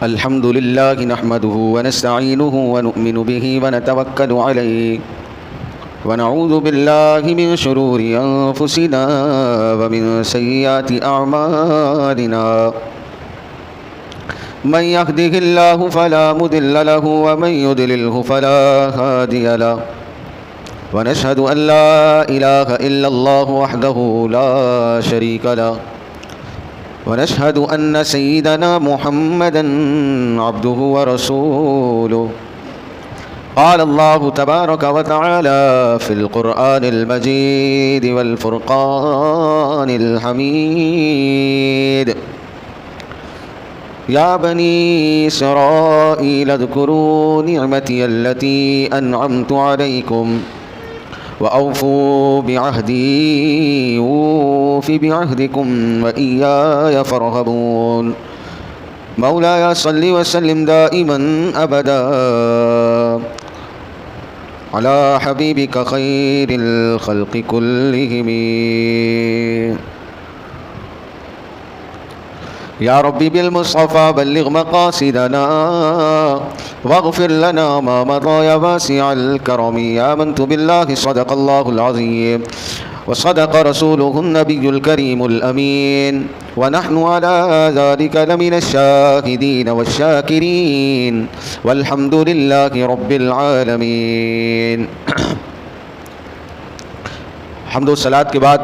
الحمد لله نحمده ونستعينه ونؤمن به ونتوكل عليه ونعوذ بالله من شرور أنفسنا ومن سيئات أعمالنا من يهده الله فلا مضل له ومن يضلله فلا هادي له ونشهد أن لا إله إلا الله وحده لا شريك له ونشهد أن سيدنا محمدًا عبده ورسوله قال الله تبارك وتعالى في القرآن المجيد والفرقان الحميد يا بني إسرائيل اذكروا نعمتي التي أنعمت عليكم وأوفوا بعهدي أوف بعهدكم وإياي فارهبون مولاي صل وسلم دائما أبدا على حبيبك خير الخلق كلهم يا ربي بالمصطفى بلغ مقاصدنا واغفر لنا ما مضى يا واسع الكرم آمنت بالله صدق الله العظيم وصدق رسوله النبي الكريم الأمين ونحن على ذلك لمن الشاهدين والشاكرين والحمد لله رب العالمين. حمد و صلات کے بعد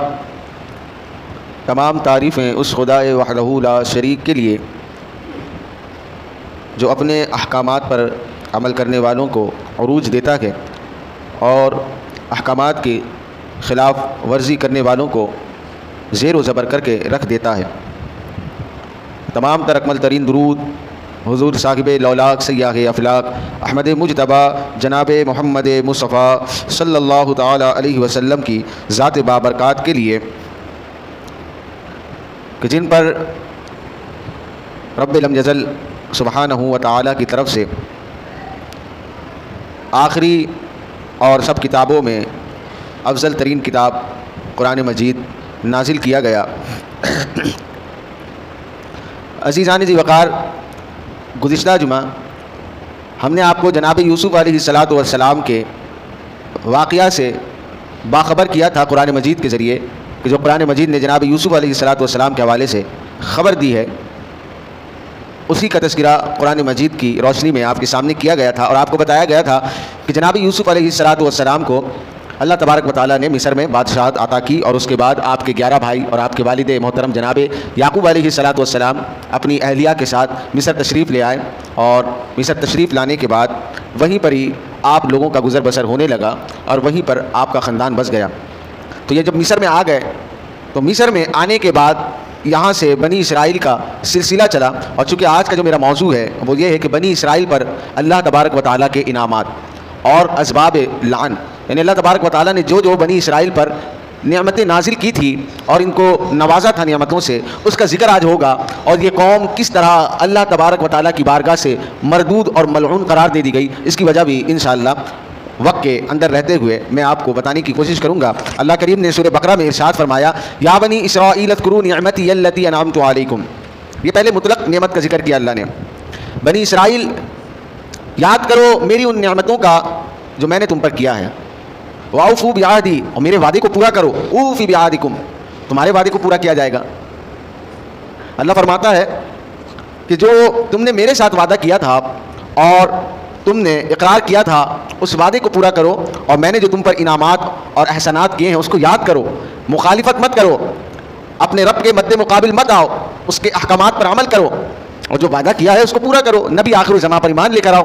تمام تعریفیں اس خدائے وحدہ لا شریک کے لیے جو اپنے احکامات پر عمل کرنے والوں کو عروج دیتا ہے اور احکامات کی خلاف ورزی کرنے والوں کو زیر و زبر کر کے رکھ دیتا ہے. تمام تر اکمل ترین درود حضور صاحب لولاک سیاہ افلاک احمد مجتبیٰ جناب محمد مصطفیٰ صلی اللہ تعالی علیہ وسلم کی ذات بابرکات کے لیے کہ جن پر رب لم یزل سبحانہ و تعالی کی طرف سے آخری اور سب کتابوں میں افضل ترین کتاب قرآن مجید نازل کیا گیا. عزیزان ذی وقار، گزشتہ جمعہ ہم نے آپ کو جناب یوسف علیہ السلام کے واقعہ سے باخبر کیا تھا قرآن مجید کے ذریعے کہ جو قرآن مجید نے جناب یوسف علیہ السلام کے حوالے سے خبر دی ہے اسی کا تذکرہ قرآن مجید کی روشنی میں آپ کے سامنے کیا گیا تھا اور آپ کو بتایا گیا تھا کہ جناب یوسف علیہ السلام کو اللہ تبارک و تعالیٰ نے مصر میں بادشاہت عطا کی اور اس کے بعد آپ کے 11 بھائی اور آپ کے والد محترم جناب یعقوب علیہ السلام اپنی اہلیہ کے ساتھ مصر تشریف لے آئے اور مصر تشریف لانے کے بعد وہیں پر ہی آپ لوگوں کا گزر بسر ہونے لگا اور وہیں پر آپ کا خاندان بس گیا. تو یہ جب مصر میں آ گئے تو مصر میں آنے کے بعد یہاں سے بنی اسرائیل کا سلسلہ چلا اور چونکہ آج کا جو میرا موضوع ہے وہ یہ ہے کہ بنی اسرائیل پر اللہ تبارک و تعالیٰ کے انعامات اور اسباب لعن، یعنی اللہ تبارک و تعالیٰ نے جو جو بنی اسرائیل پر نعمتیں نازل کی تھی اور ان کو نوازا تھا نعمتوں سے، اس کا ذکر آج ہوگا اور یہ قوم کس طرح اللہ تبارک و تعالیٰ کی بارگاہ سے مردود اور ملعون قرار دے دی گئی، اس کی وجہ بھی انشاءاللہ وقت کے اندر رہتے ہوئے میں آپ کو بتانے کی کوشش کروں گا. اللہ کریم نے سورہ بقرہ میں ارشاد فرمایا یا بنی اسرائیل اذکروا نعمتی التی انعمت علیکم. یہ پہلے مطلق نعمت کا ذکر کیا اللہ نے. بنی اسرائیل یاد کرو میری ان نعمتوں کا جو میں نے تم پر کیا ہے. واوفوا بعہدی، اور میرے وعدے کو پورا کرو. اوفی بعہدکم، تمہارے وعدے کو پورا کیا جائے گا. اللہ فرماتا ہے کہ جو تم نے میرے ساتھ وعدہ کیا تھا اور تم نے اقرار کیا تھا اس وعدے کو پورا کرو اور میں نے جو تم پر انعامات اور احسانات کیے ہیں اس کو یاد کرو. مخالفت مت کرو، اپنے رب کے مد مقابل مت آؤ، اس کے احکامات پر عمل کرو اور جو وعدہ کیا ہے اس کو پورا کرو. نبی آخر الزمان پر ایمان لے کر آؤ.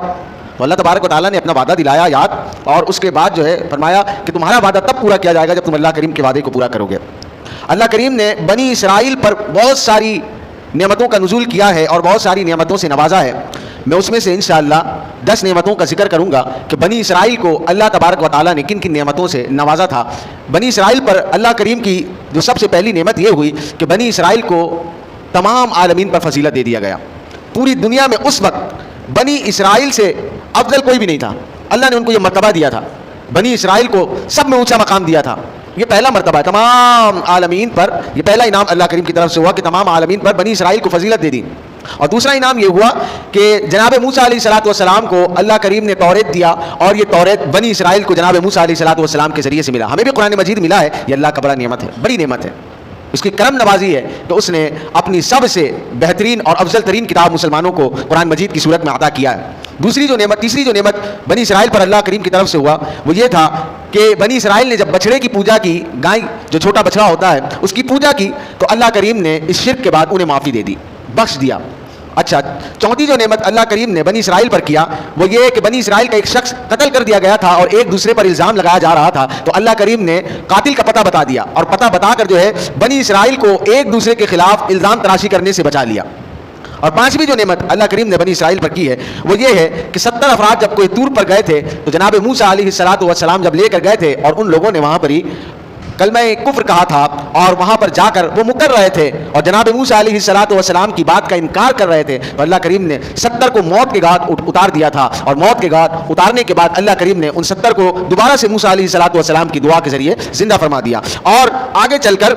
تو اللہ تبارک و تعالیٰ نے اپنا وعدہ دلایا یاد اور اس کے بعد جو ہے فرمایا کہ تمہارا وعدہ تب پورا کیا جائے گا جب تم اللہ کریم کے وعدے کو پورا کرو گے. اللہ کریم نے بنی اسرائیل پر بہت ساری نعمتوں کا نزول کیا ہے اور بہت ساری نعمتوں سے نوازا ہے. میں اس میں سے انشاءاللہ 10 نعمتوں کا ذکر کروں گا کہ بنی اسرائیل کو اللہ تبارک و تعالیٰ نے کن کن نعمتوں سے نوازا تھا. بنی اسرائیل پر اللہ کریم کی جو سب سے پہلی نعمت یہ ہوئی کہ بنی اسرائیل کو تمام عالمین پر فضیلت دے دیا گیا. پوری دنیا میں اس وقت بنی اسرائیل سے افضل کوئی بھی نہیں تھا. اللہ نے ان کو یہ مرتبہ دیا تھا، بنی اسرائیل کو سب میں اونچا مقام دیا تھا. یہ پہلا مرتبہ ہے تمام عالمین پر، یہ پہلا انعام اللہ کریم کی طرف سے ہوا کہ تمام عالمین پر بنی اسرائیل کو فضیلت دے دی. اور دوسرا انعام یہ ہوا کہ جناب موسیٰ علیہ الصلوۃ والسلام کو اللہ کریم نے توریت دیا، اور یہ توریت بنی اسرائیل کو جناب موسیٰ علیہ الصلوۃ والسلام کے ذریعے سے ملا. ہمیں بھی قرآن مجید ملا ہے، یہ اللہ کا بڑا نعمت ہے، بڑی نعمت ہے. اس کی کرم نوازی ہے کہ اس نے اپنی سب سے بہترین اور افضل ترین کتاب مسلمانوں کو قرآن مجید کی صورت میں عطا کیا ہے. تیسری جو نعمت بنی اسرائیل پر اللہ کریم کی طرف سے ہوا وہ یہ تھا کہ بنی اسرائیل نے جب بچڑے کی پوجا کی، گائے جو چھوٹا بچڑا ہوتا ہے اس کی پوجا کی، تو اللہ کریم نے اس شرک کے بعد انہیں معافی دے دی، بخش دیا. اچھا، چوتھی جو نعمت اللہ کریم نے بنی اسرائیل پر کیا وہ یہ کہ بنی اسرائیل کا ایک شخص قتل کر دیا گیا تھا اور ایک دوسرے پر الزام لگایا جا رہا تھا، تو اللہ کریم نے قاتل کا پتہ بتا دیا، اور پتہ بتا کر جو ہے بنی اسرائیل کو ایک دوسرے کے خلاف الزام تراشی کرنے سے بچا لیا. اور پانچویں جو نعمت اللہ کریم نے بنی اسرائیل پر کی ہے وہ یہ ہے کہ 70 افراد جب کوئی طور پر گئے تھے تو جناب موسیٰ علیہ الصلوۃ والسلام جب لے کر گئے تھے اور ان لوگوں نے وہاں پر ہی کلمہ کفر کہا تھا اور وہاں پر جا کر وہ مکر رہے تھے اور جناب موسیٰ علیہ الصلوۃ والسلام کی بات کا انکار کر رہے تھے، تو اللہ کریم نے 70 کو موت کے گھاٹ اتار دیا تھا، اور موت کے گھاٹ اتارنے کے بعد اللہ کریم نے ان 70 کو دوبارہ سے موسیٰ علیہ الصلوۃ والسلام کی دعا کے ذریعے زندہ فرما دیا. اور آگے چل کر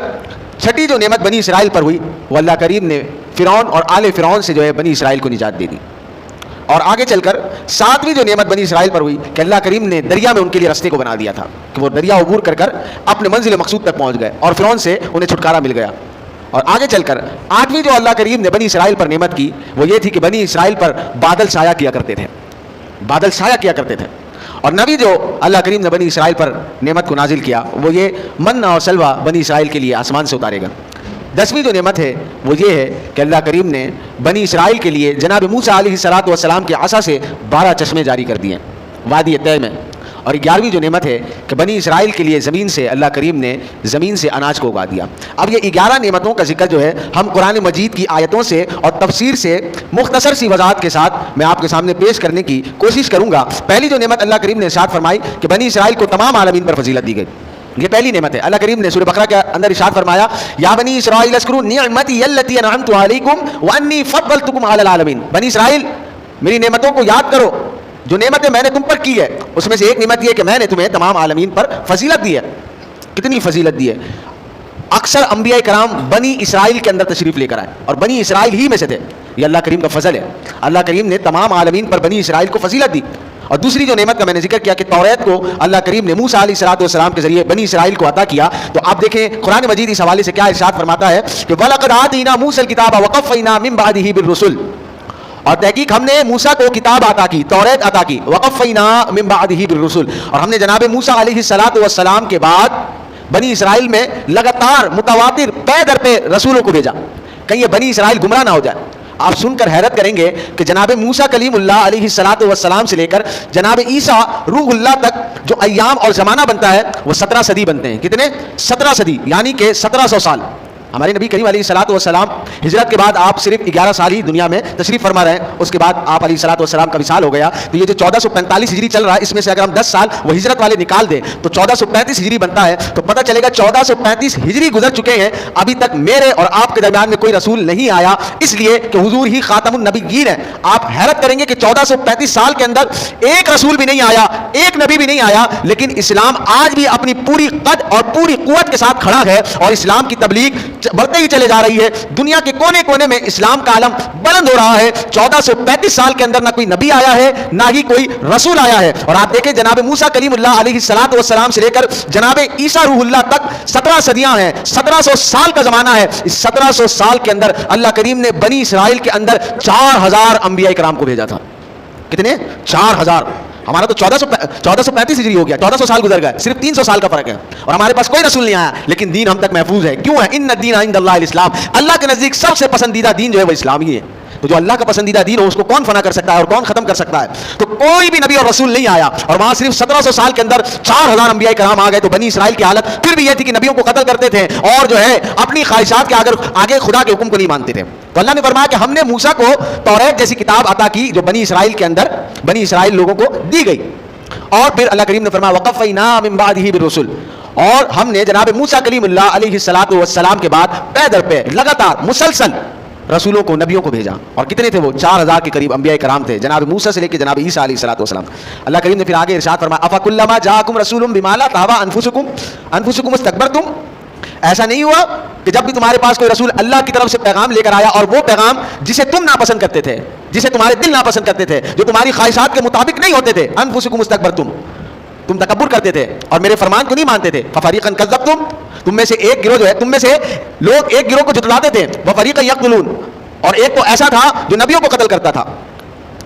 چھٹی جو نعمت بنی اسرائیل پر ہوئی وہ اللہ کریم نے فرعون اور آل فرعون سے جو ہے بنی اسرائیل کو نجات دے دی. اور آگے چل کر ساتویں جو نعمت بنی اسرائیل پر ہوئی کہ اللہ کریم نے دریا میں ان کے لیے رستے کو بنا دیا تھا کہ وہ دریا عبور کر کر اپنے منزل مقصود تک پہنچ گئے اور فرعون سے انہیں چھٹکارا مل گیا. اور آگے چل کر آٹھویں جو اللہ کریم نے بنی اسرائیل پر نعمت کی وہ یہ تھی کہ بنی اسرائیل پر بادل سایہ کیا کرتے تھے، بادل سایہ کیا کرتے تھے. اور نبی جو اللہ کریم نے بنی اسرائیل پر نعمت کو نازل کیا وہ یہ من اور سلوہ بنی اسرائیل کے لیے آسمان سے اتارے گا. 10ویں جو نعمت ہے وہ یہ ہے کہ اللہ کریم نے بنی اسرائیل کے لیے جناب موسیٰ علیہ الصلوۃ والسلام کے عصا سے 12 چشمے جاری کر دیے وادی طے میں. اور 11ویں جو نعمت ہے کہ بنی اسرائیل کے لیے زمین سے اللہ کریم نے زمین سے اناج کو اگا دیا. اب یہ 11 نعمتوں کا ذکر جو ہے ہم قرآن مجید کی آیتوں سے اور تفسیر سے مختصر سی وضاحت کے ساتھ میں آپ کے سامنے پیش کرنے کی کوشش کروں گا. پہلی جو نعمت اللہ کریم نے ارشاد فرمائی کہ بنی اسرائیل کو تمام عالمین پر فضیلت دی گئی، یہ پہلی نعمت ہے. اللہ کریم نے سورہ بقرہ کے اندر ارشاد فرمایا یا بنی اسرائیل اذکروا نعمتی التی انعمت علیکم وانی فضلتکم علی العالمین. بنی اسرائیل میری نعمتوں کو یاد کرو جو نعمتیں میں نے تم پر کی ہے، اس میں سے ایک نعمت یہ کہ میں نے تمہیں تمام عالمین پر فضیلت دی ہے. کتنی فضیلت دی ہے؟ اکثر انبیاء کرام بنی اسرائیل کے اندر تشریف لے کر آئے اور بنی اسرائیل ہی میں سے تھے. یہ اللہ کریم کا فضل ہے. اللہ کریم نے تمام عالمین پر بنی اسرائیل کو فضیلت دی. اور دوسری جو نعمت کا میں نے ذکر کیا کہ توریت کو اللہ کریم نے موسیٰ علیہ الصلوۃ والسلام کے ذریعے بنی اسرائیل کو عطا کیا. تو آپ دیکھیں قرآن مجید اس حوالے سے کیا ارشاد فرماتا ہے کہ وَلَقَدْ آتَيْنَا مُوسَى الْكِتَابَ وَقَفَّيْنَا مِن بَعْدِهِ بِالرُّسُلِ، اور تحقیق ہم نے موسیٰ کو کتاب عطا کی، توریت عطا کی. وَقَفَّيْنَا مِن بَعْدِهِ بِالرُّسُلِ، اور ہم نے جناب موسیٰ علیہ الصلوۃ والسلام کے بعد بنی اسرائیل میں لگاتار متواتر پے در پہ رسولوں کو بھیجا. کہیں یہ بنی اسرائیل گمراہ نہ ہو جائے. آپ سن کر حیرت کریں گے کہ جناب موسیٰ کلیم اللہ علیہ الصلوۃ والسلام سے لے کر جناب عیسیٰ روح اللہ تک جو ایام اور زمانہ بنتا ہے وہ 17 صدی بنتے ہیں. کتنے؟ 17 صدی، یعنی کہ 1700 سال. ہمارے نبی کریم علیہ الصلوۃ والسلام ہجرت کے بعد آپ صرف 11 سال ہی دنیا میں تشریف فرما رہے ہیں. اس کے بعد آپ علیہ الصلوۃ والسلام کا وصال ہو گیا. تو یہ جو 1445 ہجری چل رہا ہے اس میں سے اگر ہم 10 سال وہ ہجرت والے نکال دیں تو 1435 ہجری بنتا ہے. تو پتہ چلے گا 1435 ہجری گزر چکے ہیں، ابھی تک میرے اور آپ کے درمیان میں کوئی رسول نہیں آیا، اس لیے کہ حضور ہی خاتم النبیین ہے. آپ حیرت کریں گے کہ 1435 سال کے اندر ایک رسول بھی نہیں آیا، ایک نبی بھی نہیں آیا، لیکن اسلام آج بھی اپنی پوری قد اور پوری قوت کے ساتھ کھڑا ہے اور اسلام کی تبلیغ بڑھتے ہی چلے جا رہی ہے. دنیا کے کونے کونے میں اسلام کا علم بلند ہو رہا ہے. 1435 سال کے اندر نہ کوئی نبی آیا ہے نہ ہی کوئی رسول آیا ہے. اور آپ دیکھیں جناب موسیٰ کلیم اللہ علیہ الصلوۃ والسلام سے لے کر جناب عیسیٰ روح اللہ تک 17 صدیاں ہیں، 1700 سال کا زمانہ ہے. اس 1700 سال کے اندر اللہ کریم نے بنی اسرائیل کے اندر 4000 انبیاء کرام کو بھیجا تھا. کتنے؟ 4000. ہمارا تو 1435 ہجری ہو گیا، 1400 سال گزر گئے، صرف 300 سال کا فرق ہے اور ہمارے پاس کوئی رسول نہیں آیا، لیکن دین ہم تک محفوظ ہے. کیوں ہے؟ ان الدین عند اللہ الاسلام. اللہ کے نزدیک سب سے پسندیدہ دین جو ہے وہ اسلام ہی ہے. تو جو اللہ کا پسندیدہ دین ہو اس کو کون فنا کر سکتا ہے اور کون ختم کر سکتا ہے؟ تو کوئی بھی نبی اور رسول نہیں آیا اور وہاں صرف 1700 سال کے اندر 4000 انبیاء کرام آ گئے. تو بنی اسرائیل کی حالت پھر بھی یہ تھی کہ نبیوں کو قتل کرتے تھے اور جو ہے اپنی خواہشات کے آگے خدا کے حکم کو نہیں مانتے تھے. تو اللہ نے فرمایا کہ ہم نے موسیٰ کو توریت جیسی کتاب عطا کی جو بنی اسرائیل کے اندر بنی اسرائیل لوگوں کو دی گئی. اور پھر اللہ کریم نے فرمایا وَقَفَّيْنَا مِن بَعْدِهِ بِالرُّسُلِ، اور ہم نے جناب موسیٰ کلیم اللہ علیہ الصلوۃ والسلام کے بعد پے در پے لگاتار مسلسل رسولوں کو نبیوں کو بھیجا. اور کتنے تھے وہ؟ 4000 کے قریب انبیاء کرام تھے جناب موسیٰ سے لے کے جناب عیسیٰ علیہ الصلوۃ والسلام. اللہ کریم نے پھر آگے ارشاد فرمایا افکلما جاءکم رسول بما لا تهوی انفسکم استکبرتم، ایسا نہیں ہوا کہ جب بھی تمہارے پاس کوئی رسول اللہ کی طرف سے پیغام لے کر آیا اور وہ پیغام جسے تم ناپسند کرتے تھے, جسے تمہارے دل ناپسند کرتے تھے, جو تمہاری خواہشات کے مطابق نہیں ہوتے تھے, انفسکم استکبرتم, تم تکبر کرتے تھے اور میرے فرمان کو نہیں مانتے تھے, ففریقا کذبتم, تم میں سے ایک گروہ جو ہے, تم میں سے لوگ ایک گروہ کو جھٹلاتے تھے, وفریقا یقتلون, اور ایک تو ایسا تھا جو نبیوں کو قتل کرتا تھا,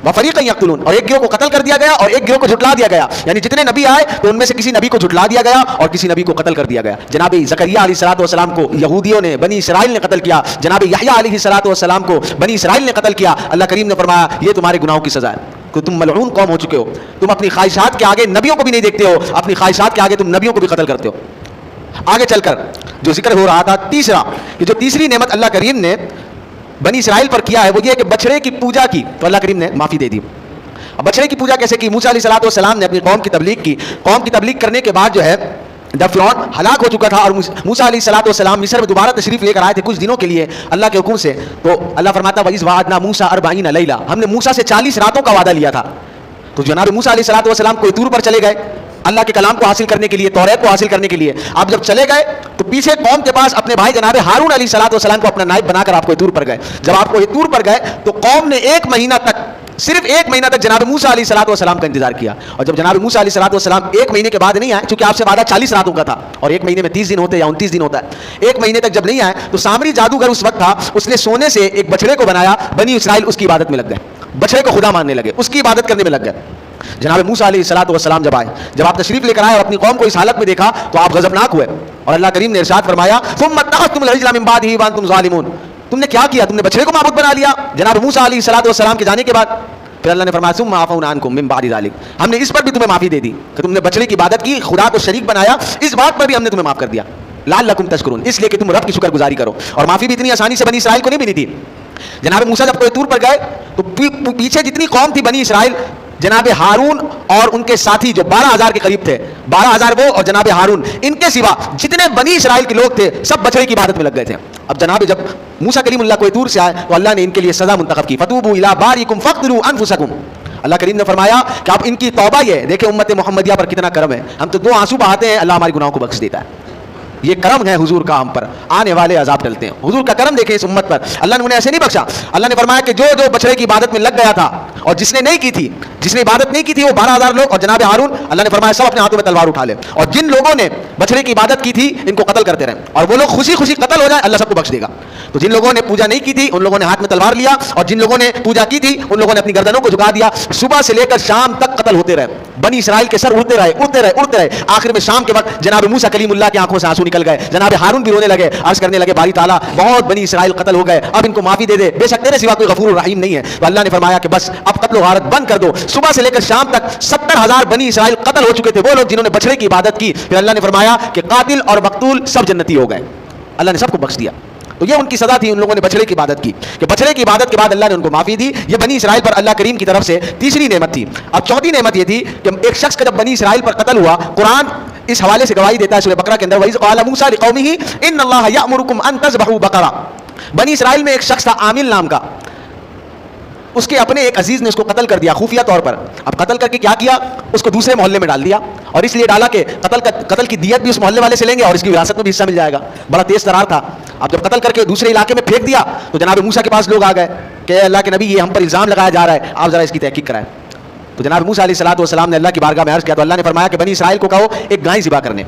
وفریقا یقتلون, اور ایک گروہ کو قتل کر دیا گیا اور ایک گروہ کو جھٹلا دیا گیا, یعنی جتنے نبی آئے تو ان میں سے کسی نبی کو جھٹلا دیا گیا اور کسی نبی کو قتل کر دیا گیا. جناب زکریا علیہ الصلوۃ والسلام کو یہودیوں نے, بنی اسرائیل نے قتل کیا, جناب یحییٰ علیہ الصلوۃ والسلام کو بنی اسرائیل نے قتل کیا. اللہ کریم نے فرمایا یہ تمہارے گناہوں کی سزا ہے کہ تم ملعون قوم ہو چکے ہو, تم اپنی خواہشات کے آگے نبیوں کو بھی نہیں دیکھتے ہو, اپنی خواہشات کے آگے تم نبیوں کو بھی قتل کرتے ہو. آگے چل کر جو ذکر ہو رہا تھا تیسرا, کہ جو تیسری نعمت اللہ کریم نے بنی اسرائیل پر کیا ہے وہ یہ کہ بچڑے کی پوجا کی, تو اللہ کریم نے معافی دے دی. اب بچڑے کی پوجا کیسے کی؟ موسیٰ علیہ الصلوۃ والسلام نے اپنی قوم کی تبلیغ کی, قوم کی تبلیغ کرنے کے بعد جو ہے جب فرعون ہلاک ہو چکا تھا اور موسیٰ علیہ الصلوۃ والسلام مصر میں دوبارہ تشریف لے کر آئے تھے کچھ دنوں کے لیے اللہ کے حکم سے, تو اللہ فرماتا وَإِذْ وَعَدْنَا مُوسَىٰ 40 لَيْلَةً, ہم نے موسیٰ سے 40 راتوں کا وعدہ لیا تھا. تو جناب موسیٰ علیہ الصلوۃ والسلام کوئی طور پر چلے گئے اللہ کے کلام کو حاصل کرنے کے لیے, توریت کو حاصل کرنے کے لیے. آپ جب چلے گئے تو پیچھے قوم کے پاس اپنے بھائی جناب ہارون علیہ الصلوۃ والسلام کو اپنا نائب بنا کر آپ کو طور پر گئے. جب آپ کو طور پر گئے تو قوم نے ایک مہینہ تک, صرف ایک مہینہ تک جناب موسیٰ علیہ الصلوۃ والسلام کا انتظار کیا. اور جب جناب موسیٰ علیہ الصلوۃ والسلام ایک مہینے کے بعد نہیں آئے, چونکہ آپ سے وعدہ 40 راتوں کا تھا اور ایک مہینے میں 30 دن ہوتے یا 29 دن ہوتا ہے, ایک مہینے تک جب نہیں آئے تو سامری جادوگر اس وقت تھا, اس نے سونے سے ایک بچڑے کو بنایا, بنی اسرائیل اس کی عبادت میں لگ گئے, بچڑے کو خدا ماننے لگے, اس کی عبادت کرنے میں لگ گئے. جناب موسیٰ علیہ الصلوۃ والسلام جب آئے, جب آپ تشریف لے کر آئے اور اپنی قوم کو اس حالت میں دیکھا تو آپ غضبناک ہوئے, اور اللہ کریم نے ارشاد فرمایا ثم اتخذتم العجل من بعده وانتم ظالمون, تم نے کیا کیا, تم نے بچڑے کو معبود بنا لیا جناب موسیٰ علیہ الصلوۃ والسلام کے جانے کے بعد. پھر اللہ نے فرمایا ثم عفونا عنکم من بعد ذلک, ہم نے اس پر بھی تمہیں معافی دے دی کہ تم نے بچڑے کی عبادت کی, خدا کو شریک بنایا, اس بات پر بھی ہم نے تمہیں معاف کر دیا. لعلکم تشکرون, اس لیے کہ تم رب کی شکر گزاری کرو. اور معافی بھی اتنی آسانی سے بنی اسرائیل کو نہیں ملی تھی. جناب موسیٰ جب کوئی طور پر گئے تو پیچھے جتنی قوم تھی بنی اسرائیل, جناب ہارون اور ان کے ساتھی جو 12,000 کے قریب تھے, 12,000 وہ اور جناب ہارون, ان کے سوا جتنے بنی اسرائیل کے لوگ تھے سب بچڑے کی عبادت میں لگ گئے تھے. اب جناب جب موسیٰ کلیم اللہ کوئی طور سے آئے تو اللہ نے ان کے لیے سزا منتخب کی, فتوبوا الی بارئکم فاقتلوا انفسکم. اللہ کریم نے فرمایا کہ اب ان کی توبہ یہ, دیکھیں امت محمدیہ پر کتنا کرم ہے, ہم تو 2 آنسو بہاتے ہیں اللہ ہمارے گناہوں کو بخش دیتا ہے. یہ کرم ہے حضور کا, ہم پر آنے والے عذاب ٹلتے ہیں. حضور کا کرم دیکھیں اس امت پر, اللہ نے انہیں ایسے نہیں بخشا. اللہ نے فرمایا کہ جو بچڑے کی عبادت میں لگ گیا تھا اور جس نے نہیں کی تھی, جس نے عبادت نہیں کی تھی وہ 12,000 لوگ اور جناب ہارون, اللہ نے فرمایا سب اپنے ہاتھوں میں تلوار اٹھا لے, اور جن لوگوں نے بچڑے کی عبادت کی تھی ان کو قتل کرتے رہے, اور وہ لوگ خوشی خوشی قتل ہو جائے اللہ سب کو بخش دے گا. تو جن لوگوں نے پوجا نہیں کی تھی ان لوگوں نے ہاتھ میں تلوار لیا, اور جن لوگوں نے پوجا کی تھی ان لوگوں نے اپنی گردنوں کو جھکا دیا. صبح سے لے کر شام تک قتل ہوتے رہے, بنی اسرائیل کے سر اڑتے رہے اڑتے رہے اڑتے رہے. آخر میں شام کے وقت جناب موسیٰ کلیم اللہ کی آنکھوں سے آنسو نکل گئے, جناب ہارون بھی رونے لگے, عرض کرنے لگے باری تعالیٰ بہت بنی اسرائیل قتل ہو گئے, اب ان کو معافی دے دے, بے شک تیرے سوا کوئی غفور الرحیم نہیں ہے. تو اللہ نے فرمایا کہ بس اب قتل و غارت بند کر دو. صبح سے لے کر شام تک 70,000 بنی اسرائیل قتل ہو چکے تھے, وہ لوگ جنہوں نے بچڑے کی عبادت کی. پھر اللہ نے فرمایا کہ قاتل اور مقتول سب جنتی ہو گئے, اللہ نے سب کو بخش دیا. تو یہ ان کی سزا تھی, ان لوگوں نے بچڑے کی عبادت کی, کہ بچڑے کی عبادت کے بعد اللہ نے ان کو معافی دی. یہ بنی اسرائیل پر اللہ کریم کی طرف سے تیسری نعمت تھی. اب چوتھی نعمت یہ تھی کہ ایک شخص کا جب بنی اسرائیل پر قتل ہوا, قرآن اس حوالے سے گواہی دیتا ہے سورہ بقرہ کے اندر, وَإِذْ قَالَ مُوسَىٰ لِقَوْمِهِ إِنَّ اللَّهَ يَأْمُرُكُمْ أَن تَذْبَحُوا بَقَرَةً. بنی اسرائیل میں ایک شخص تھا عامل نام کا, اس کے اپنے ایک عزیز نے اس کو قتل کر دیا خفیہ طور پر. اب قتل کر کے کیا کیا, اس کو دوسرے محلے میں ڈال دیا, اور اس لیے ڈالا کہ قتل کی دیت بھی اس محلے والے سے لیں گے اور اس کی وراثت میں بھی حصہ مل جائے گا. بڑا تیز ترار تھا. اب جب قتل کر کے دوسرے علاقے میں پھینک دیا تو جناب موسیٰ کے پاس لوگ آ گئے کہ اے اللہ کے نبی یہ ہم پر الزام لگایا جا رہا ہے, آپ ذرا اس کی تحقیق کرائیں. تو جناب موسیٰ علیہ الصلوۃ والسلام نے اللہ کی بارگاہ میں عرض کیا, تو اللہ نے فرمایا کہ بنی اسرائیل کو کہو ایک گائے ذبح کرنے.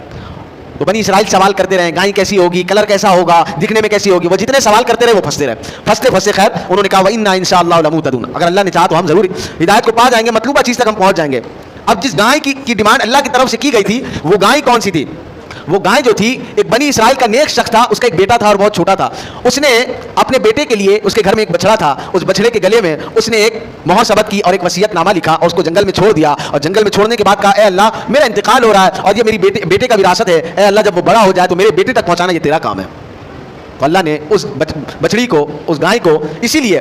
تو بنی اسرائیل سوال کرتے رہے, گائے کیسی ہوگی, کلر کیسا ہوگا, دکھنے میں کیسی ہوگی. وہ جتنے سوال کرتے رہے وہ پھنستے رہے, پھنستے خیر انہوں نے کہا وَإِنَّا إِنشَاء اللَّهُ لَمُهْتَدُونَ, اگر اللہ نے چاہا تو ہم ضرور ہدایت کو پا جائیں گے, مطلوبہ چیز تک ہم پہنچ جائیں گے. اب جس گائے کی ڈیمانڈ اللہ کی طرف سے کی گئی تھی وہ گائے کون سی تھی؟ وہ گائے جو تھی ایک بنی اسرائیل کا نیک شخص تھا, اس کا ایک بیٹا تھا اور بہت چھوٹا تھا. اس نے اپنے بیٹے کے لیے, اس کے گھر میں ایک بچڑا تھا, اس بچڑے کے گلے میں اس نے ایک مہر ثبت کی اور ایک وصیت نامہ لکھا اور اس کو جنگل میں چھوڑ دیا. اور جنگل میں چھوڑنے کے بعد کہا اے اللہ میرا انتقال ہو رہا ہے اور یہ میری بیٹے کا وراثت ہے, اے اللہ جب وہ بڑا ہو جائے تو میرے بیٹے تک پہنچانا یہ تیرا کام ہے. تو اللہ نے اس بچڑی کو, اس گائے کو اسی لیے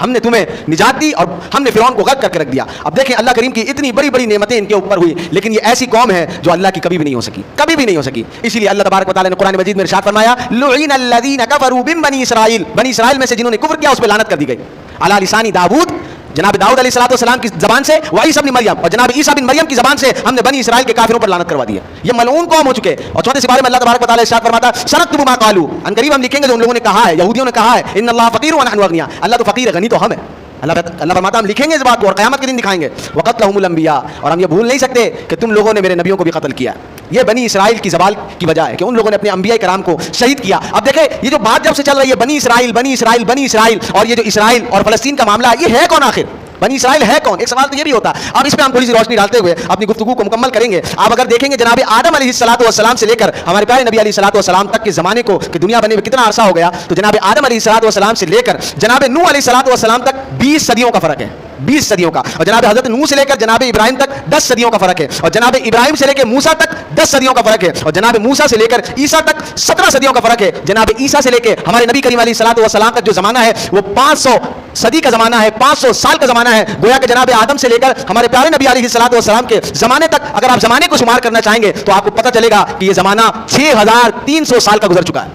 ہم نے تمہیں نجات دی اور ہم نے فرعون کو غرق کر کے رکھ دیا. اب دیکھیں اللہ کریم کی اتنی بڑی بڑی نعمتیں ان کے اوپر ہوئی, لیکن یہ ایسی قوم ہے جو اللہ کی کبھی بھی نہیں ہو سکی, کبھی بھی نہیں ہو سکی. اسی لیے اللہ تبارک و تعالیٰ نے قرآن مجید میں ارشاد فرمایا لعن الذین کفروا من بنی اسرائیل, بنی اسرائیل میں سے جنہوں نے کفر کیا اس پہ لعنت کر دی گئی. علی لسان داؤد, جناب داؤد علیہ السلام کی زبان سے, وعیسی ابن مریم, اور جناب عیسیٰ بن مریم کی زبان سے ہم نے بنی اسرائیل کے کافروں پر لعنت کروا دی ہے. یہ ملعون قوم ہو چکے. اور چوتھے سپارے میں اللہ تبارک و تعالیٰ ارشاد فرماتا ہے سنکتب ما قالوا, ان قریب ہم لکھیں گے جو ان لوگوں نے کہا ہے, یہودیوں نے کہا ہے ان اللہ فقیر ونحن اغنیاء, اللہ تو فقیر ہے غنی تو ہم ہیں. اللہ فرماتا ہم لکھیں گے اس بات کو اور قیامت کے دن دکھائیں گے. وقتلہم الانبیاء, اور ہم یہ بھول نہیں سکتے کہ تم لوگوں نے میرے نبیوں کو بھی قتل کیا. یہ بنی اسرائیل کی زوال کی وجہ ہے کہ ان لوگوں نے اپنے انبیاء کرام کو شہید کیا. اب دیکھیں یہ جو بات جب سے چل رہی ہے بنی اسرائیل بنی اسرائیل بنی اسرائیل, اور یہ جو اسرائیل اور فلسطین کا معاملہ ہے, یہ ہے کون آخر؟ بنی اسرائیل ہے کون؟ ایک سوال تو یہ بھی ہوتا ہے. اب اس پہ ہم تھوڑی سی روشنی ڈالتے ہوئے اپنی گفتگو کو مکمل کریں گے. آپ اگر دیکھیں گے جناب آدم علیہ السلام سے لے کر ہمارے پیارے نبی علیہ السلام تک کے زمانے کو کہ دنیا بنے ہوئے کتنا عرصہ ہو گیا, تو جناب آدم علیہ السلام سے لے کر جناب نوح علیہ السلام تک 20 صدیوں کا فرق ہے, 20 صدیوں کا. اور جناب حضرت نوح سے لے کر جناب ابراہیم تک 10 صدیوں کا فرق ہے. اور جناب ابراہیم سے لے کے موسیٰ تک 10 صدیوں کا فرق ہے. اور جناب موسیٰ سے لے کر عیسیٰ تک 17 صدیوں کا فرق ہے. جناب عیسیٰ سے لے کے ہمارے نبی کریم علیہ السلام تک جو زمانہ ہے وہ 500 صدی کا زمانہ ہے, 500 سال کا زمانہ ہے. گویا کہ جناب آدم سے لے کر ہمارے پیارے نبی علیہ السلام کے زمانے تک اگر آپ زمانے کو شمار کرنا چاہیں گے تو آپ کو پتہ چلے گا کہ یہ زمانہ 6300 سال کا گزر چکا ہے.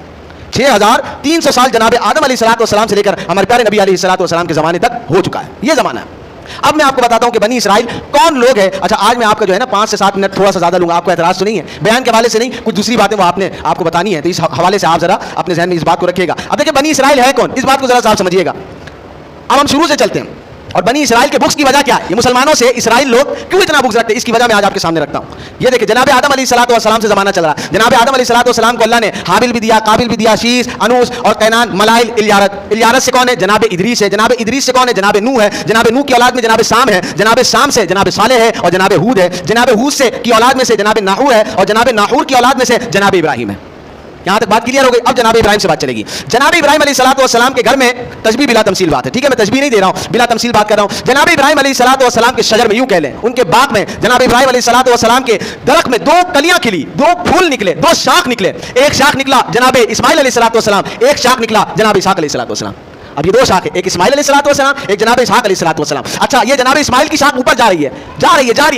6300 سال جناب آدم علیہ السلام سے لے کر ہمارے پیارے نبی علیہ السلام کے زمانے تک ہو چکا ہے. یہ زمانہ ہے. اب میں آپ کو بتاتا ہوں کہ بنی اسرائیل کون لوگ ہیں. اچھا آج میں آپ کا جو ہے نا 5 سے 7 منٹ تھوڑا سا زیادہ لوں گا, آپ کو اعتراض تو نہیں ہے, بیان کے حوالے سے نہیں, کچھ دوسری باتیں وہ آپ کو بتانی ہے, تو اس حوالے سے آپ ذرا اپنے ذہن میں اس بات کو رکھیے گا. اب دیکھیں بنی اسرائیل ہے کون, اس بات کو ذرا صاف سمجھیے گا. اب ہم شروع سے چلتے ہیں. اور بنی اسرائیل کے بغض کی وجہ کیا ہے, یہ مسلمانوں سے اسرائیل لوگ کیوں اتنا بغض رکھتے ہیں, اس کی وجہ میں آج آپ کے سامنے رکھتا ہوں. یہ دیکھیں جناب آدم علیہ السلام سے زمانہ چل رہا ہے. جناب آدم علیہ السلام کو اللہ نے حابل بھی دیا, قابل بھی دیا, شیش, انوس اور قینان, ملائل, الیارت سے کون ہے, جناب ادریس ہے. جناب ادریس سے کون ہے, جناب نوح ہے. جناب نوح کی اولاد میں جناب سام ہے. جناب سام سے جناب صالح ہے اور جناب ہود ہے. جناب ہود سے کی اولاد میں سے جناب ناحور ہے اور جناب ناحور کی اولاد میں سے جناب ابراہیم ہے. یہاں تک بات کلیئر ہو گئی. اب جناب ابراہیم سے بات چلے گی. جناب ابراہیم علیہ السلام کے گھر میں تشبیہ بلا تمثیل بات ہے, ٹھیک ہے, میں تشبیہ نہیں دے رہا ہوں, بلا تمثیل بات کر رہا ہوں. جناب ابراہیم علیہ السلام کے شجر میں, یوں کہہ لیں ان کے باغ میں, جناب ابراہیم علیہ السلام کے درخت میں 2 کلیاں کھلی, 2 پھول نکلے, 2 شاخ نکلے. ایک شاخ نکلا جناب اسماعیل علیہ السلام, ایک شاخ نکلا جناب اسحاق علیہ السلام. اب یہ 2 شاخ ہے, ایک اسماعیل علیہ السلام, ایک جناب اسحاق علیہ السلام. اچھا یہ جناب اسماعیل کی شاخ اوپر جا رہی ہے,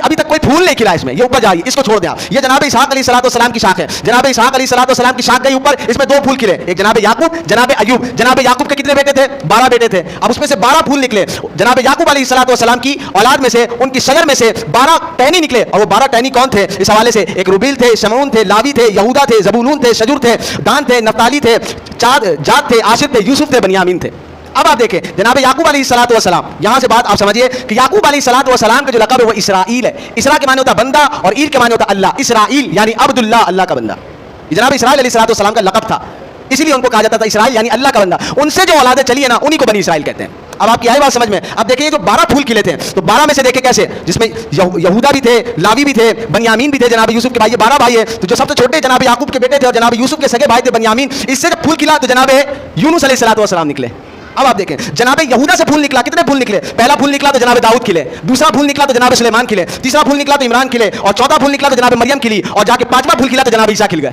ابھی تک کوئی پھول نہیں کھلا اس میں, یہ اوپر جا رہی ہے, اس کو چھوڑ دیں آپ. یہ جناب اسحاق علیہ السلام کی شاخ ہے. جناب اسحاق علیہ السلام کی شاخ گئی اوپر, اس میں 2 پھول کھلے, ایک جناب یعقوب, جناب ایوب. جناب یعقوب کے کتنے بیٹے تھے, 12 بیٹے تھے. اب اس میں سے 12 پھول نکلے. جناب یعقوب علیہ السلام کی اولاد میں سے, ان کی شجر میں سے 12 ٹہنی نکلے. اور وہ 12 ٹہنی کون تھے اس حوالے سے, ایک روبیل تھے, شمعون تھے, لاوی تھے, یہودا تھے, زبولون تھے, شجر تھے, دان تھے, نفتالی تھے, جاد تھے, عاشر تھے, یوسف تھے, بنیامین تھے. اب آپ دیکھیں جناب یعقوب علیہ السلام, یہاں سے بات آپ سمجھیے کہ یعقوب علیہ السلام کا جو لقب ہے وہ اسرائیل ہے. اسرا کے معنی ہوتا ہے بندہ اور ایل کے معنی ہوتا ہے اللہ. اسرائیل یعنی عبد اللہ, اللہ کا بندہ. یہ جناب اسرائیل علیہ السلام کا لقب تھا, اسی لیے ان کو کہا جاتا تھا اسرائیل یعنی اللہ کا بندہ. ان سے جو اولادیں چلی ہے نا انہی کو بنی اسرائیل کہتے ہیں. اب آپ کی آئی بات سمجھ میں. اب دیکھیں جو 12 پھول کھلے تھے تو 12 میں سے دیکھیں کیسے, جس میں یہودا بھی تھے, لاوی بھی تھے, بنیامین بھی تھے, جناب یوسف کے بھائی, یہ 12 بھائی ہے. تو جو سب سے چھوٹے جناب یعقوب کے بیٹے تھے اور جناب یوسف کے سگے بھائی تھے بنیامین, اس سے جب پھول کھلا تو جناب یونس علیہ السلام نکلے. اب آپ دیکھیں جناب یہودا سے پھول نکلا, کتنے پھول نکلے, پہلا پھول نکلا تو جناب داؤد کھلے, دوسرا پھول نکلا تو جناب سلیمان کھلے, تیسرا پھول نکلا تو عمران کھلے, اور چوتھا پھول نکلا تو جناب مریم کھلی, اور جا کے 5واں پھول کھلا تو جناب عیسیٰ کھل گئے.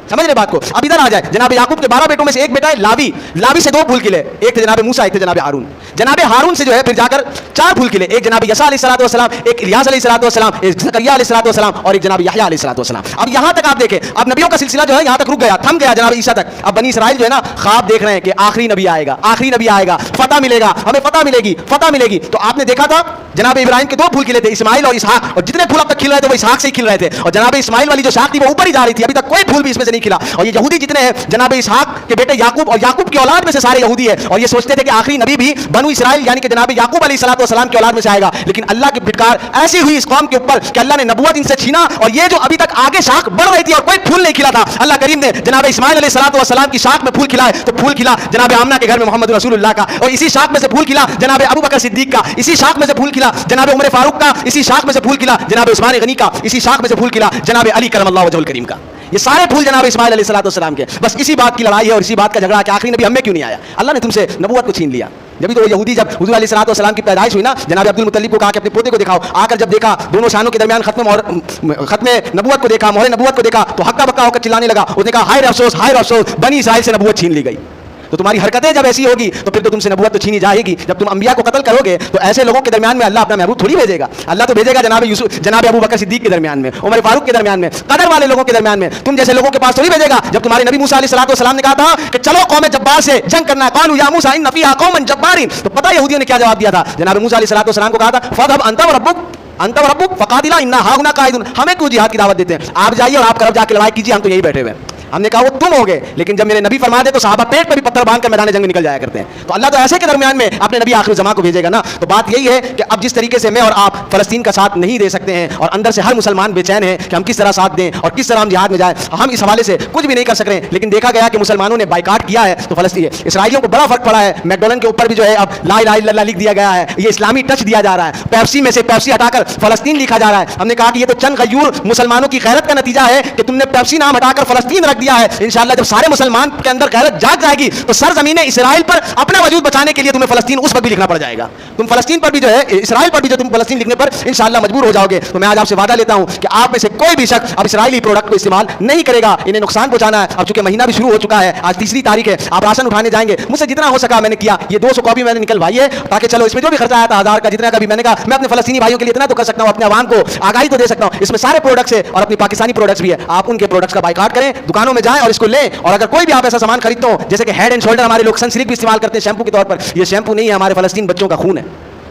سمجھ رہے بات کو. اب ادھر آ جائے, جناب یعقوب کے 12 بیٹوں میں سے ایک بیٹا ہے لاوی, لاوی سے 2 پھول کھلے, ایک تھے جناب موسیٰ, ایک تھے جناب ہارون. جناب ہارون سے جو ہے پھر جا کر 4 پھول کھلے, ایک جناب یسع علیہ السلام, ایک الیاس علیہ السلام, ایک زکریا علیہ السلام اور ایک جناب یحییٰ علیہ السلام. اب یہاں تک آپ دیکھیں, اب نبیوں کا سلسلہ جو ہے یہاں تک رک گیا, تھم گیا جناب عیسیٰ تک. اب بنی اسرائیل جو ہے نا خواب دیکھ رہے ہیں کہ آخری نبی آئے گا, آخری نبی آئے گا, فتح ملے گا, ہمیں فتح ملے گی, فتح ملے گی. تو آپ نے دیکھا تھا جناب ابراہیم کے 2 پھول کھلے تھے, اسماعیل اور اسحاق, اور جتنے پھول اب تک کھل رہے تھے وہ اسحاق سے ہی کھل رہے تھے, اور جناب اسماعیل والی جو شاخ تھی وہ اوپر ہی جا رہی تھی, ابھی تک کوئی پھول بھی اس میں سے نہیں کھلا. اور یہ یہودی جتنے ہیں جناب اسحاق کے بیٹے یعقوب, اور یعقوب کی اولاد میں سے سارے یہودی ہیں, اور یہ سوچتے تھے کہ آخری نبی بھی بنو اسرائیل یعنی کہ جناب یعقوب علیہ السلام کی اولاد میں سے آئے گا. لیکن اللہ کی پھٹکار ایسی ہوئی اس قوم کے اوپر کہ اللہ نے نبوت ان سے چھینا, اور یہ جو ابھی تک آگے شاخ بڑھ رہی تھی اور کوئی پھول نہیں کھلا تھا, اللہ کریم نے جناب اسماعیل علیہ السلام کی شاخ میں پھول کھلائے. تو پھول کھلا جناب آمنہ کے گھر میں محمد رسول اللہ کا, اور اسی شاخ میں سے پھول کھلا جناب ابو بکر صدیق کا, اسی شاخ میں سے پھول کھلا جناب عمر فاروق کا, اسی شاخ میں سے پھول کھلا جناب عثمان غنی کا, اسی شاخ میں سے پھول کھلا جناب علی کرم اللہ وجہہ الکریم کا. یہ سارے پھول جناب اسماعیل علیہ السلام کے. بس اسی بات کی لڑائی ہے اور اسی بات کا جھگڑا کہ آخری نبی ہم میں کیوں نہیں آیا, اللہ نے تم سے نبوت کو چھین لیا. جبھی تو وہ یہودی جب حضور علیہ السلام کی پیدائش ہوئی نا, جناب عبد المطلب کو کہا کہ اپنے پوتے کو دکھاؤ, آ کر جب دیکھا دونوں شانوں کے درمیان ختم نبوت کو دیکھا, مہر نبوت کو دیکھا, تو ہکا بکا ہو کر چلانے لگا. اس نے کہا ہائے افسوس, ہائے افسوس, بنی اسرائیل سے نبوت چھین لی گئی. تو تمہاری حرکتیں جب ایسی ہوگی تو پھر تو تم سے نبوت تو چھینی جائے گی. جب تم انبیاء کو قتل کرو گے تو ایسے لوگوں کے درمیان میں اللہ اپنا محبوب تھوڑی بھیجے گا. اللہ تو بھیجے گا جناب ابو بکر صدیق کے درمیان میں, عمر فاروق کے درمیان میں, قدر والے لوگوں کے درمیان میں. تم جیسے لوگوں کے پاس تھوڑی بھیجے گا. جب تمہارے نبی موسیٰ علیہ الصلوۃ والسلام نے کہا تھا کہ چلو قوم جبار سے جنگ کرنا ہے, قالوا یا موسیٰ ان فیہا قوما جبارین, تو پتہ یہودیوں نے کیا جواب دیا تھا. جناب موسیٰ علیہ الصلوۃ والسلام کو کہا تھا فاذهب انت وربک فقاتلا انا ہاہنا قاعدون, ہمیں کیوں جہاد کی دعوت دیتے ہیں, آپ جائیے اور آپ کرب جا کے لڑائی کیجیے, ہم تو یہی بیٹھے ہوئے ہیں. ہم نے کہا وہ تم ہو گے, لیکن جب میرے نبی فرما دے تو صحابہ پیٹ پہ بھی پتھر باندھ کر میدان جنگ میں نکل جایا کرتے ہیں. تو اللہ تو ایسے کے درمیان میں اپنے نبی آخر الزمان کو بھیجے گا نا. تو بات یہی ہے کہ اب جس طریقے سے میں اور آپ فلسطین کا ساتھ نہیں دے سکتے ہیں اور اندر سے ہر مسلمان بے چین ہے کہ ہم کس طرح ساتھ دیں اور کس طرح ہم جہاد میں جائیں, ہم اس حوالے سے کچھ بھی نہیں کر سک رہے ہیں. لیکن دیکھا گیا کہ مسلمانوں نے بائیکاٹ کیا ہے تو فلسطین اسرائیلیوں کو بڑا فرق پڑا ہے. میکڈونلڈ کے اوپر بھی جو ہے اب لا الہ الا اللہ لکھ دیا گیا ہے, یہ اسلامی ٹچ دیا جا رہا ہے. پیپسی میں سے پیپسی ہٹا کر فلسطین لکھا جا رہا ہے. ہم نے کہا کہ یہ تو چند غیور مسلمانوں کی غیرت کا نتیجہ ہے کہ تم نے پیپسی نام ہٹا کر فلسطین رکھ دیا ہے. انشاءاللہ جب سارے مسلمان کے اندر غیرت جاگ جائے گی تو سرزمین اسرائیل پر اپنا وجود بچانے کے لیے تمہیں فلسطین اس وقت بھی لکھنا پڑ جائے گا. تم فلسطین پر بھی جو ہے اسرائیل پر بھی جو تم فلسطین لکھنے پر انشاءاللہ مجبور ہو جاؤ گے. تو میں آج آپ سے وعدہ لیتا ہوں کہ آپ میں سے کوئی بھی شخص اب اسرائیلی پروڈکٹ کو استعمال نہیں کرے گا. انہیں نقصان پہنچانا ہے. اب چونکہ مہینہ بھی شروع ہو چکا ہے, آج 3 تاریخ ہے, آپ راشن اٹھانے جائیں گے, مجھ سے جتنا ہو سکا میں نے کیا. یہ 200 کاپی میں نے نکلوائی ہے تاکہ چلو اس میں جو بھی خرچہ آیا تھا 1000 کا جتنا کا بھی, میں نے کہا میں اپنے فلسطینی بھائیوں کے لیے اتنا تو کر سکتا ہوں, اپنے عوام کو آگاہی تو دے سکتا ہوں. اس میں سارے پروڈکٹس ہے اور اپنی پاکستانی پروڈکٹس بھی ہے. آپ ان کے پروڈکٹس کا بائیکاٹ کریں, دکانوں میں جائیں اور اس کو لیں. اور اگر کوئی بھی آپ ایسا سامان خریدتے ہو جیسے کہ ہیڈ اینڈ شولڈر, ہمارے لوگ سنسلک بھی استعمال کرتے ہیں شیمپو کے طور پر, یہ شیمپو نہیں ہے, ہمارے فلسطین بچوں کا خون ہے,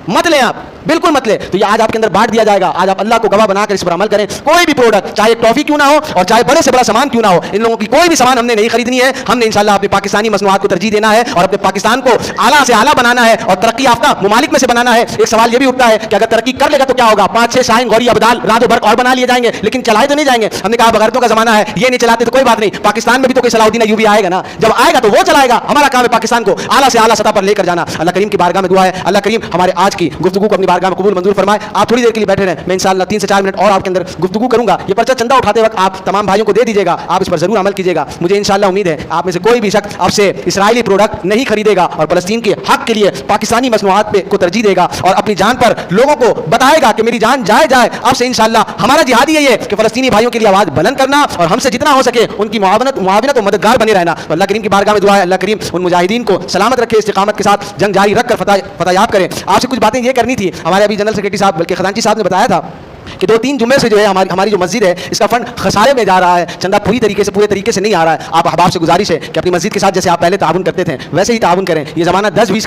مت لیں آپ, بالکل مت لیں. تو یہ آج آپ کے اندر بانٹ دیا جائے گا. آج آپ اللہ کو گواہ بنا کر اس پر عمل کریں. کوئی بھی پروڈکٹ چاہے ٹافی کیوں نہ ہو اور چاہے بڑے سے بڑا سامان کیوں نہ ہو, ان لوگوں کی کوئی بھی سامان ہم نے نہیں خریدنی ہے. ہم نے انشاءاللہ اپنے پاکستانی مصنوعات کو ترجیح دینا ہے اور اپنے پاکستان کو اعلیٰ سے اعلیٰ بنانا ہے اور ترقی یافتہ ممالک میں سے بنانا ہے. ایک سوال یہ بھی اٹھتا ہے کہ اگر ترقی کر لے گا تو کیا ہوگا, 5-6 شاہین غوری ابدال رات و برق اور بنا لیے جائیں گے, لیکن چلائے تو نہیں جائیں گے. ہم نے کہا بغیرتوں کا زمانہ ہے, یہ نہیں چلاتے تو کوئی بات نہیں, پاکستان میں بھی تو کوئی صلاح الدین ایوبی آئے گا نا, جب آئے گا تو وہ چلائے گا. ہمارا کام ہے پاکستان کو اعلیٰ سے اعلیٰ سطح پر لے کر جانا. اللہ کریم کی بارگاہ میں دعا ہے, اللہ کریم ہمارے آج کی گفتگو کو اپنی بارگاہ میں قبول منظور فرمائے. آپ تھوڑی دیر کے لیے بیٹھے رہیں, میں انشاءاللہ 3 سے 4 منٹ اور آپ کے اندر گفتگو کروں گا. یہ پرچہ چندہ اٹھاتے وقت آپ تمام بھائیوں کو دے دیجیے گا, آپ اس پر ضرور عمل کیجیے گا. مجھے انشاءاللہ امید ہے آپ میں سے کوئی بھی شخص اب سے اسرائیلی پروڈکٹ نہیں خریدے گا اور فلسطین کے حق کے لیے پاکستانی مصنوعات پہ کو ترجیح دے گا اور اپنی جان پر لوگوں کو بتائے گا کہ میری جان جائے. اب سے انشاءاللہ ہمارا جہاد یہی ہے کہ فلسطینی بھائیوں کے لیے آواز بلند کرنا اور ہم سے جتنا ہو سکے ان کی معاونت و مددگار بنے رہنا. تو اللہ کریم کی بارگاہ میں دعا ہے, اللہ کریم ان مجاہدین کو سلامت رکھے, استقامت کے ساتھ جنگ جاری رکھ کر فتح یاب کریں. آپ سے کچھ باتیں یہ کرنی تھی. ہمارے ابھی جنرل سیکرٹری صاحب بلکہ خزانچی صاحب نے بتایا تھا کہ 2-3 جمعے سے جو ہے ہماری جو مسجد ہے اس کا فنڈ خسارے میں جا رہا ہے, چندہ پورے طریقے سے نہیں آ رہا ہے. آپ احباب سے گزارش ہے کہ اپنی مسجد کے ساتھ جیسے آپ پہلے تعاون کرتے تھے ویسے ہی تعاون کریں. یہ زمانہ 10-20 کا